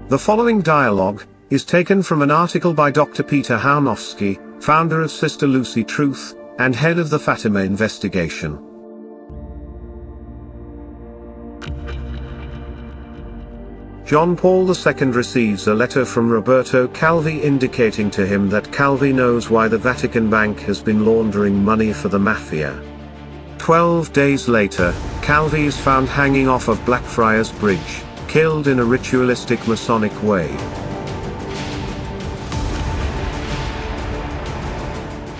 The following dialogue is taken from an article by Dr. Peter Haunofsky, founder of Sister Lucy Truth, and head of the Fatima investigation. John Paul II receives a letter from Roberto Calvi indicating to him that Calvi knows why the Vatican Bank has been laundering money for the mafia. 12 days later, Calvi is found hanging off of Blackfriars Bridge, killed in a ritualistic Masonic way.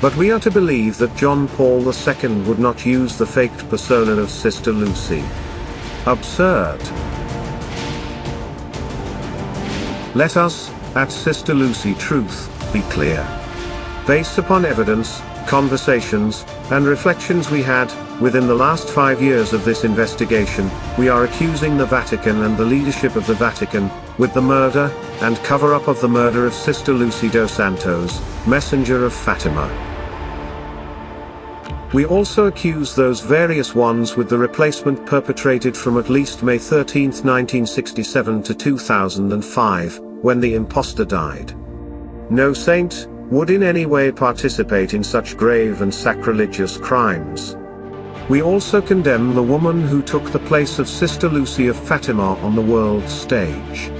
But we are to believe that John Paul II would not use the faked persona of Sister Lucy. Absurd. Let us, at Sister Lucy Truth, be clear. Based upon evidence, conversations, and reflections we had, within the last 5 years of this investigation, we are accusing the Vatican and the leadership of the Vatican, with the murder, and cover-up of the murder of Sister Lucy dos Santos, Messenger of Fatima. We also accuse those various ones with the replacement perpetrated from at least May 13, 1967 to 2005, when the impostor died. No saint would in any way participate in such grave and sacrilegious crimes. We also condemn the woman who took the place of Sister Lucy of Fatima on the world stage.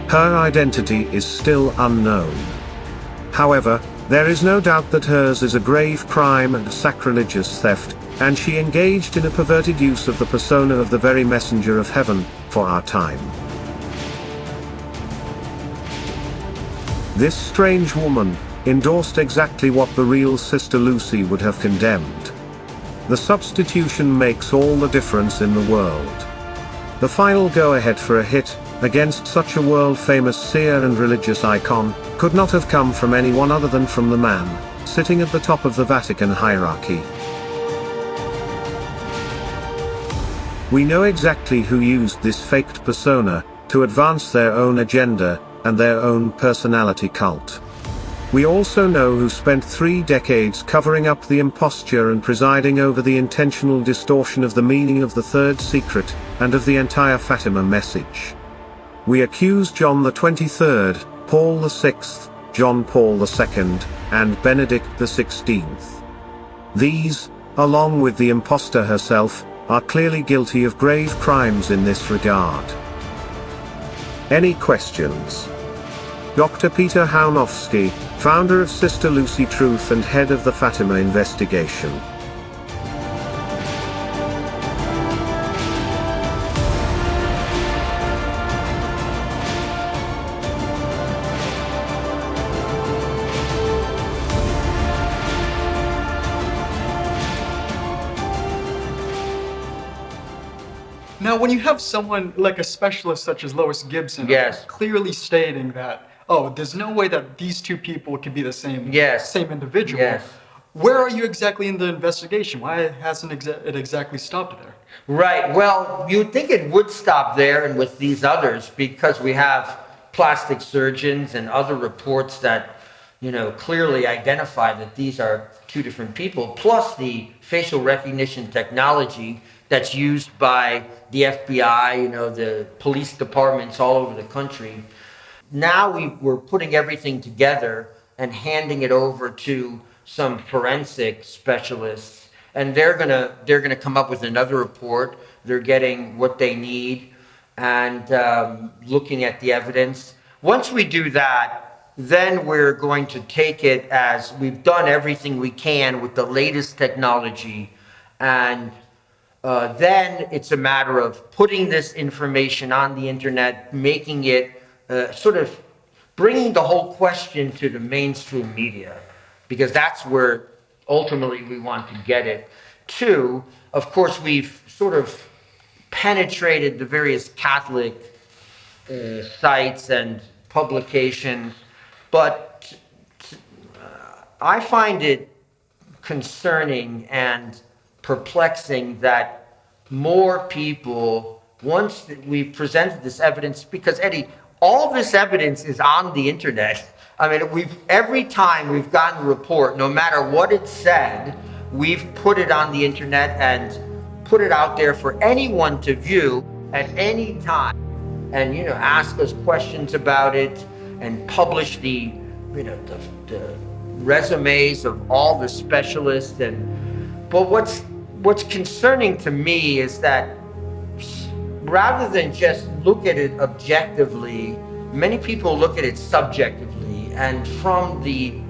Her identity is still unknown. However, there is no doubt that hers is a grave crime and sacrilegious theft, and she engaged in a perverted use of the persona of the very messenger of heaven, for our time. This strange woman endorsed exactly what the real Sister Lucy would have condemned. The substitution makes all the difference in the world. The final go-ahead for a hit against such a world-famous seer and religious icon could not have come from anyone other than from the man sitting at the top of the Vatican hierarchy. We know exactly who used this faked persona to advance their own agenda and their own personality cult. We also know who spent 3 decades covering up the imposture and presiding over the intentional distortion of the meaning of the third secret, and of the entire Fatima message. We accuse John the 23rd, Paul the 6th, John Paul II, and Benedict the 16th. These, along with the impostor herself, are clearly guilty of grave crimes in this regard. Any questions? Dr. Peter Haunofsky, founder of Sister Lucy Truth and head of the Fatima investigation. Now, when you have someone like a specialist such as Lois Gibson, yes, clearly stating that, oh, there's no way that these two people could be the same, yes, same individual. Yes. Where are you exactly in the investigation? Why hasn't it exactly stopped there? Right. Well, you'd think it would stop there and with these others, because we have plastic surgeons and other reports that, clearly identify that these are 2 different people, plus the facial recognition technology that's used by the FBI, the police departments all over the country. Now we're putting everything together and handing it over to some forensic specialists, and they're gonna come up with another report. They're getting what they need and looking at the evidence. Once we do that, then we're going to take it as we've done everything we can with the latest technology, and then it's a matter of putting this information on the internet, making it sort of bringing the whole question to the mainstream media, because that's where ultimately we want to get it to. Of course, we've sort of penetrated the various Catholic sites and publications, but I find it concerning and perplexing that more people, once we've presented this evidence, because Eddie, all this evidence is on the internet. I mean, every time we've gotten a report, no matter what it said, we've put it on the internet and put it out there for anyone to view at any time. and ask us questions about it and publish the resumes of all the specialists. But what's concerning to me is that rather than just look at it objectively, many people look at it subjectively and from the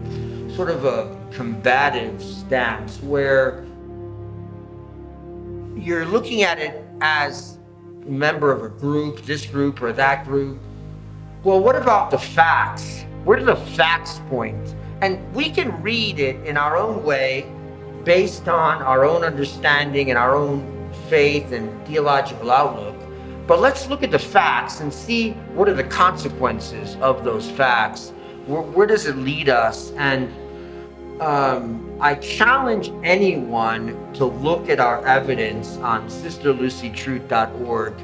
sort of a combative stance where you're looking at it as a member of a group, this group or that group. Well, what about the facts? Where do the facts point? And we can read it in our own way based on our own understanding and our own faith and theological outlook. But let's look at the facts and see what are the consequences of those facts. Where does it lead us? And I challenge anyone to look at our evidence on sisterlucytruth.org,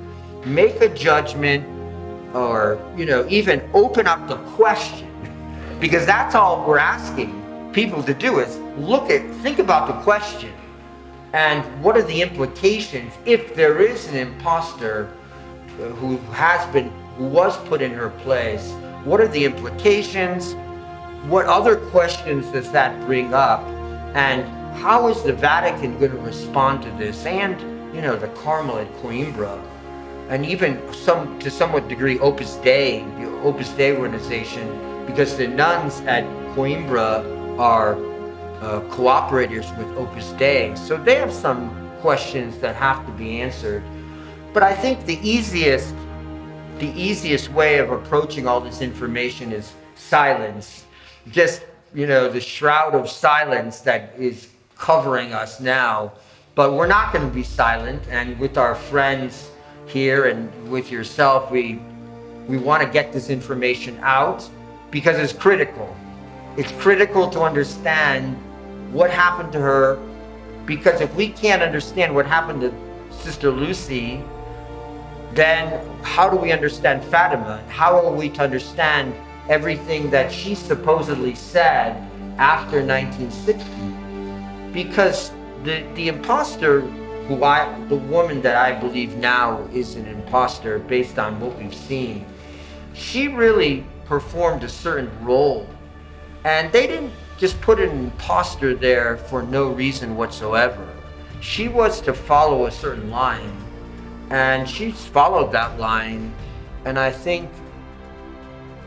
make a judgment, or even open up the question, because that's all we're asking people to do is think about the question and what are the implications if there is an imposter who was put in her place. What are the implications? What other questions does that bring up? And how is the Vatican going to respond to this? And, the Carmel at Coimbra, and even to somewhat degree Opus Dei, the Opus Dei organization, because the nuns at Coimbra are cooperators with Opus Dei. So they have some questions that have to be answered. But I think the easiest way of approaching all this information is silence. Just, the shroud of silence that is covering us now. But we're not going to be silent. And with our friends here and with yourself, we want to get this information out because it's critical. It's critical to understand what happened to her, because if we can't understand what happened to Sister Lucy, then how do we understand Fatima? How are we to understand everything that she supposedly said after 1960? Because the imposter, the woman that I believe now is an imposter based on what we've seen, she really performed a certain role. And they didn't just put an imposter there for no reason whatsoever. She was to follow a certain line, and she's followed that line. And I think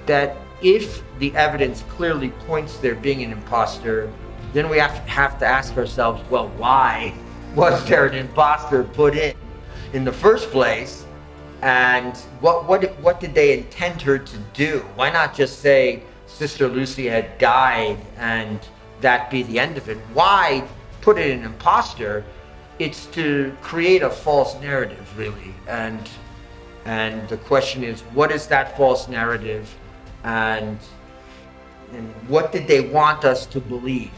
that if the evidence clearly points there being an imposter, then we have to ask ourselves, well, why was there an imposter put in the first place? And what did they intend her to do? Why not just say Sister Lucy had died and that be the end of it? Why put it in imposter? It's to create a false narrative, really. And the question is, what is that false narrative? And what did they want us to believe?